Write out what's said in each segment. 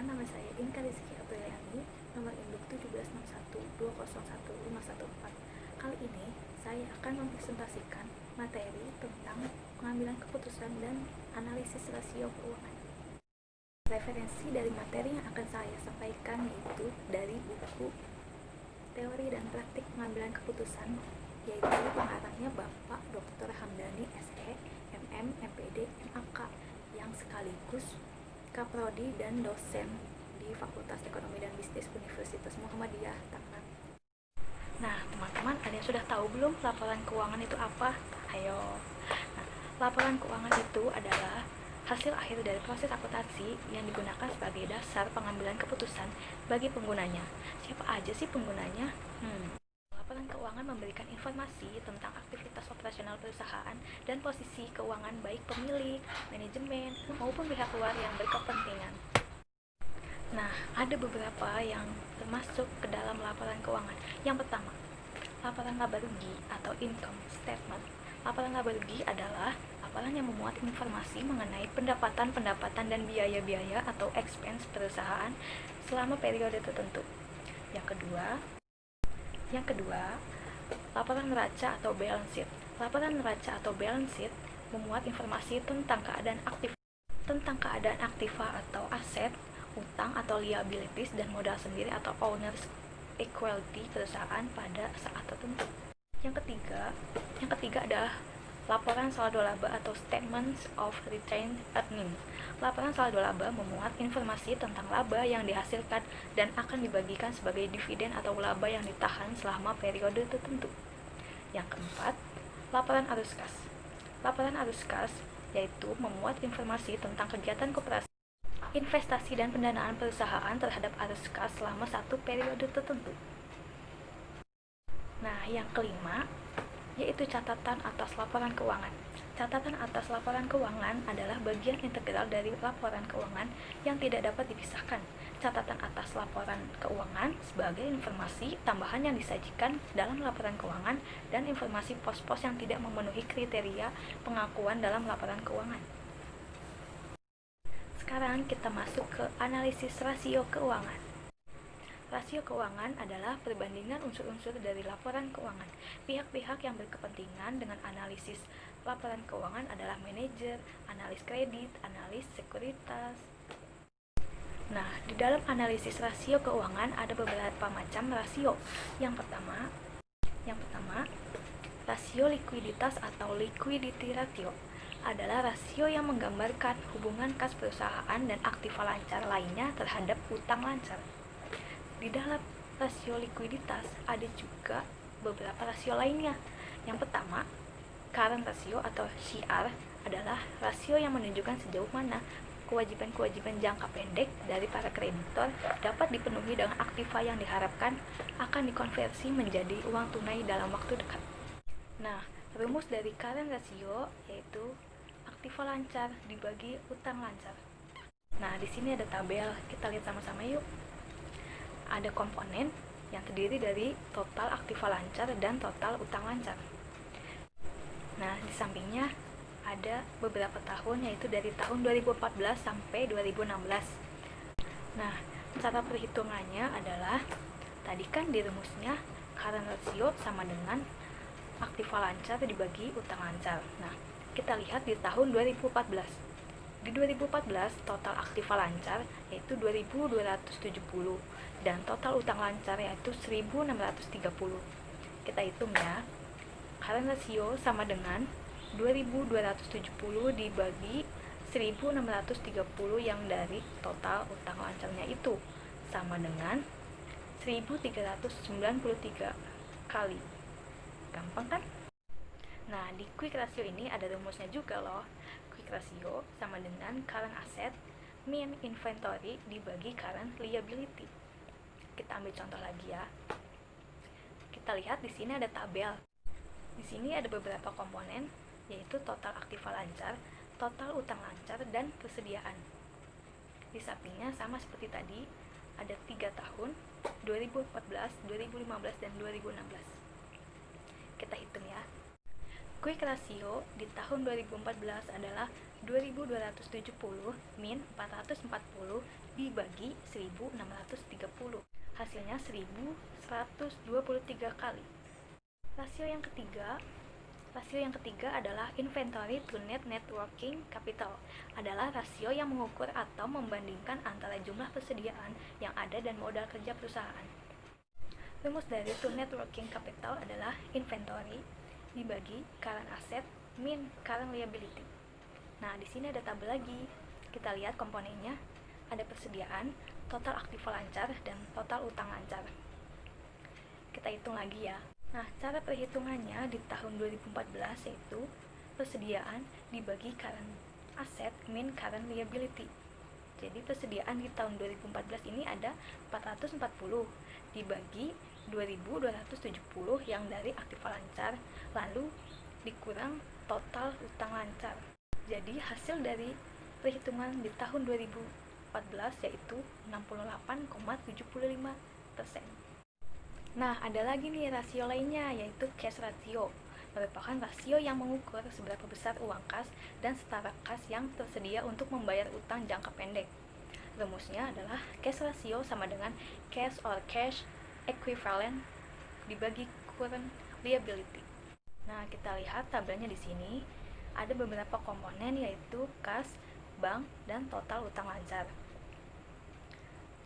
nama saya Inka Rizky Apriliani, nomor induk 17612011514. Kali ini saya akan mempresentasikan materi tentang pengambilan keputusan dan analisis rasio keuangan. Referensi dari materi yang akan saya sampaikan yaitu dari buku Teori dan Praktik Pengambilan Keputusan, yaitu pengarangnya Bapak Dr. Hamdani SE, MM, MPD, MAK, yang sekaligus Kaprodi dan dosen di Fakultas Ekonomi dan Bisnis Universitas Muhammadiyah Tangerang. Nah, teman-teman, ada yang sudah tahu belum laporan keuangan itu apa? Ayo. Nah, laporan keuangan itu adalah hasil akhir dari proses akuntansi yang digunakan sebagai dasar pengambilan keputusan bagi penggunanya. Siapa aja sih penggunanya? Laporan keuangan memberikan informasi tentang aktivitas operasional perusahaan dan posisi keuangan baik pemilik, manajemen, maupun pihak luar yang berkepentingan. Nah, ada beberapa yang termasuk ke dalam laporan keuangan. Yang pertama, laporan laba rugi atau income statement. Laporan laba rugi adalah laporan yang memuat informasi mengenai pendapatan dan biaya-biaya atau expense perusahaan selama periode tertentu. Yang kedua, laporan neraca atau balance sheet. Laporan neraca atau balance sheet memuat informasi tentang keadaan aktiva atau aset, utang atau liabilities, dan modal sendiri atau owner's equity perusahaan pada saat tertentu. Yang ketiga adalah laporan saldo laba atau statements of retained earnings. Laporan saldo laba memuat informasi tentang laba yang dihasilkan dan akan dibagikan sebagai dividen atau laba yang ditahan selama periode tertentu. Yang keempat, laporan arus kas. Laporan arus kas yaitu memuat informasi tentang kegiatan koperasi, investasi dan pendanaan perusahaan terhadap arus kas selama satu periode tertentu. Nah, yang kelima yaitu catatan atas laporan keuangan. Catatan atas laporan keuangan adalah bagian integral dari laporan keuangan yang tidak dapat dipisahkan. Catatan atas laporan keuangan sebagai informasi tambahan yang disajikan dalam laporan keuangan dan informasi pos-pos yang tidak memenuhi kriteria pengakuan dalam laporan keuangan. Sekarang kita masuk ke analisis rasio keuangan. Rasio keuangan adalah perbandingan unsur-unsur dari laporan keuangan. Pihak-pihak yang berkepentingan dengan analisis laporan keuangan adalah manajer, analis kredit, analis sekuritas. Nah, di dalam analisis rasio keuangan ada beberapa macam rasio. Yang pertama, rasio likuiditas atau liquidity ratio adalah rasio yang menggambarkan hubungan kas perusahaan dan aktiva lancar lainnya terhadap utang lancar. Di dalam rasio likuiditas ada juga beberapa rasio lainnya. Yang pertama, current ratio atau CR adalah rasio yang menunjukkan sejauh mana kewajiban-kewajiban jangka pendek dari para kreditor dapat dipenuhi dengan aktiva yang diharapkan akan dikonversi menjadi uang tunai dalam waktu dekat. Nah, rumus dari current ratio yaitu aktiva lancar dibagi utang lancar. Nah, di sini ada tabel, kita lihat sama-sama yuk. Ada komponen yang terdiri dari total aktiva lancar dan total utang lancar. Nah, di sampingnya ada beberapa tahun, yaitu dari tahun 2014 sampai 2016. Nah, cara perhitungannya adalah tadi kan di rumusnya current ratio sama dengan aktiva lancar dibagi utang lancar. Nah, kita lihat di tahun 2014. Di 2014 total aktiva lancar yaitu 2.270 dan total utang lancar yaitu 1.630. Kita hitung ya. Current ratio sama dengan 2.270 dibagi 1.630 yang dari total utang lancarnya itu sama dengan 1.393 kali. Gampang kan? Nah, di quick ratio ini ada rumusnya juga loh. Quick ratio sama dengan current asset min inventory dibagi current liability. Kita ambil contoh lagi ya. Kita lihat di sini ada tabel. Di sini ada beberapa komponen, yaitu total aktiva lancar, total utang lancar, dan persediaan. Di sampingnya sama seperti tadi, ada 3 tahun, 2014, 2015, dan 2016. Kita hitung ya. Quick ratio di tahun 2014 adalah 2270 min 440 dibagi 1630. Hasilnya 1123 kali. Rasio yang ketiga adalah inventory to net working capital. Adalah rasio yang mengukur atau membandingkan antara jumlah persediaan yang ada dan modal kerja perusahaan. Rumus dari to net working capital adalah inventory dibagi current asset min current liability. Nah, di sini ada tabel lagi. Kita lihat komponennya. Ada persediaan, total aktiva lancar, dan total utang lancar. Kita hitung lagi ya. Nah, cara perhitungannya di tahun 2014 yaitu persediaan dibagi current asset min current liability. Jadi persediaan di tahun 2014 ini ada 440 dibagi 2270 yang dari aktiva lancar, lalu dikurang total utang lancar. Jadi hasil dari perhitungan di tahun 2014 yaitu 68,75%. Nah, ada lagi nih rasio lainnya, yaitu cash ratio. Merupakan rasio yang mengukur seberapa besar uang kas dan setara kas yang tersedia untuk membayar utang jangka pendek. Rumusnya adalah cash ratio sama dengan cash or cash equivalent dibagi current liability. Nah, kita lihat tabelnya di sini. Ada beberapa komponen yaitu kas, bank, dan total utang lancar.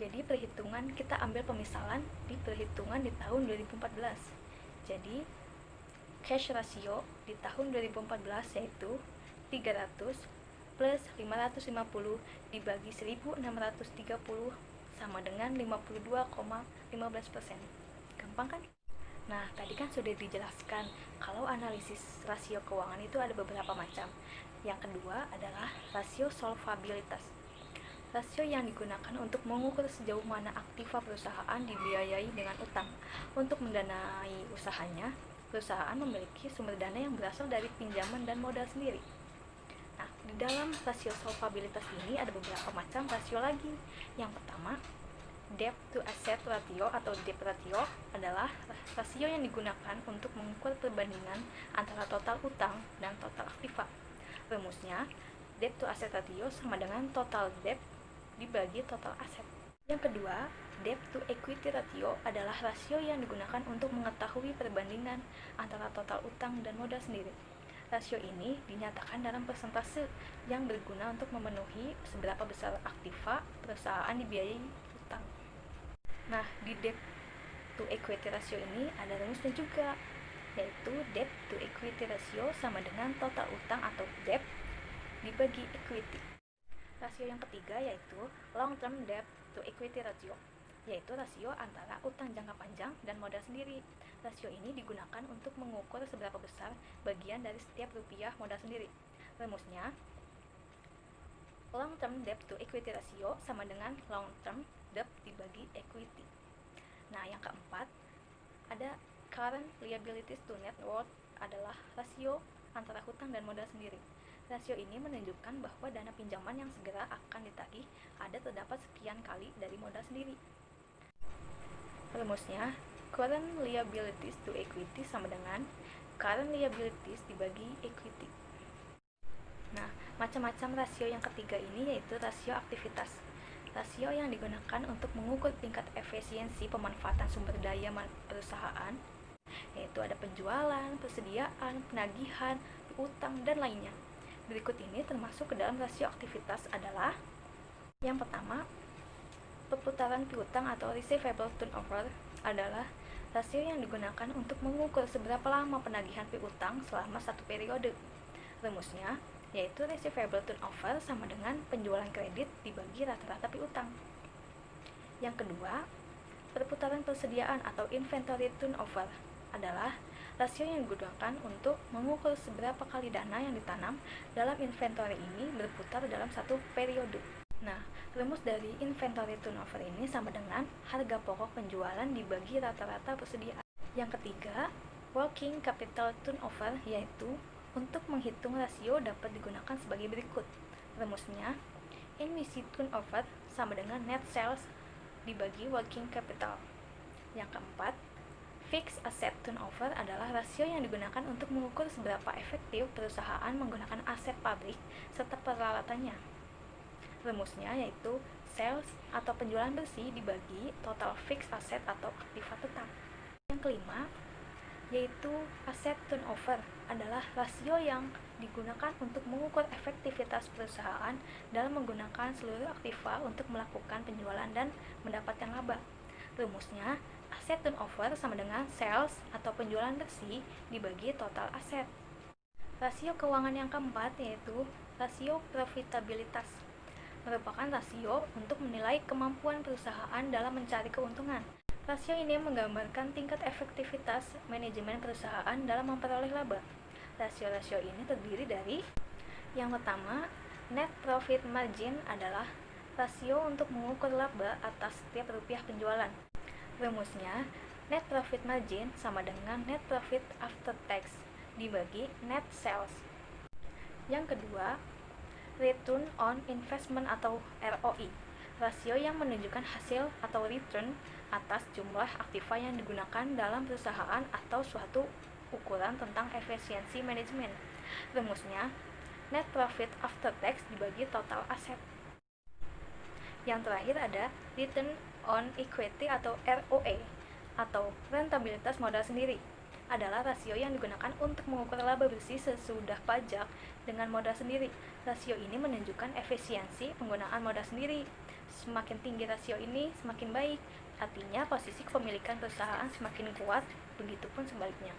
Jadi perhitungan kita ambil pemisalan di perhitungan di tahun 2014. Jadi cash ratio di tahun 2014 yaitu 300 plus 550 dibagi 1630 sama dengan 52,15%. Gampang kan? Nah, tadi kan sudah dijelaskan kalau analisis rasio keuangan itu ada beberapa macam. Yang kedua adalah rasio solvabilitas. Rasio yang digunakan untuk mengukur sejauh mana aktiva perusahaan dibiayai dengan utang. Untuk mendanai usahanya, perusahaan memiliki sumber dana yang berasal dari pinjaman dan modal sendiri. Nah, di dalam rasio solvabilitas ini ada beberapa macam rasio lagi. Yang pertama, debt to asset ratio atau debt ratio adalah rasio yang digunakan untuk mengukur perbandingan antara total utang dan total aktiva. Rumusnya, debt to asset ratio sama dengan total debt dibagi total aset. Yang kedua, debt to equity ratio adalah rasio yang digunakan untuk mengetahui perbandingan antara total utang dan modal sendiri. Rasio ini dinyatakan dalam persentase yang berguna untuk memenuhi seberapa besar aktiva perusahaan dibiayai utang. Nah, di debt to equity ratio ini ada rumusnya juga, yaitu debt to equity ratio sama dengan total utang atau debt dibagi equity. Rasio yang ketiga yaitu long term debt to equity ratio, yaitu rasio antara utang jangka panjang dan modal sendiri. Rasio ini digunakan untuk mengukur seberapa besar bagian dari setiap rupiah modal sendiri. Rumusnya, long term debt to equity ratio sama dengan long term debt dibagi equity. Nah, yang keempat ada current liabilities to net worth, adalah rasio antara hutang dan modal sendiri. Rasio ini menunjukkan bahwa dana pinjaman yang segera akan ditagih ada terdapat sekian kali dari modal sendiri. Rumusnya, current liabilities to equity sama dengan current liabilities dibagi equity. Nah, macam-macam rasio yang ketiga ini yaitu rasio aktivitas. Rasio yang digunakan untuk mengukur tingkat efisiensi pemanfaatan sumber daya perusahaan, yaitu ada penjualan, persediaan, penagihan, utang, dan lainnya. Berikut ini termasuk ke dalam rasio aktivitas adalah yang pertama, perputaran piutang atau receivable turnover adalah rasio yang digunakan untuk mengukur seberapa lama penagihan piutang selama satu periode. Rumusnya yaitu receivable turnover sama dengan penjualan kredit dibagi rata-rata piutang. Yang kedua, perputaran persediaan atau inventory turnover adalah rasio yang digunakan untuk mengukur seberapa kali dana yang ditanam dalam inventory ini berputar dalam satu periode. Nah, rumus dari inventory turnover ini sama dengan harga pokok penjualan dibagi rata-rata persediaan. Yang ketiga, working capital turnover, yaitu untuk menghitung rasio dapat digunakan sebagai berikut. Rumusnya, NWC turnover sama dengan net sales dibagi working capital. Yang keempat, Fixed asset turnover adalah rasio yang digunakan untuk mengukur seberapa efektif perusahaan menggunakan aset pabrik serta peralatannya. Rumusnya yaitu sales atau penjualan bersih dibagi total fixed asset atau aktiva tetap. Yang kelima, yaitu asset turnover adalah rasio yang digunakan untuk mengukur efektivitas perusahaan dalam menggunakan seluruh aktiva untuk melakukan penjualan dan mendapatkan laba. Rumusnya, aset turnover sama dengan sales atau penjualan bersih dibagi total aset. Rasio keuangan yang keempat yaitu rasio profitabilitas, merupakan rasio untuk menilai kemampuan perusahaan dalam mencari keuntungan. Rasio ini menggambarkan tingkat efektivitas manajemen perusahaan dalam memperoleh laba. Rasio-rasio ini terdiri dari yang pertama, net profit margin adalah rasio untuk mengukur laba atas setiap rupiah penjualan. Rumusnya, net profit margin sama dengan net profit after tax dibagi net sales. Yang kedua, return on investment atau ROI, rasio yang menunjukkan hasil atau return atas jumlah aktiva yang digunakan dalam perusahaan atau suatu ukuran tentang efisiensi manajemen. Rumusnya, net profit after tax dibagi total aset. Yang terakhir ada return on equity atau ROE atau rentabilitas modal sendiri, adalah rasio yang digunakan untuk mengukur laba bersih sesudah pajak dengan modal sendiri. Rasio ini menunjukkan efisiensi penggunaan modal sendiri. Semakin tinggi rasio ini, semakin baik. Artinya posisi kepemilikan perusahaan semakin kuat, begitupun sebaliknya.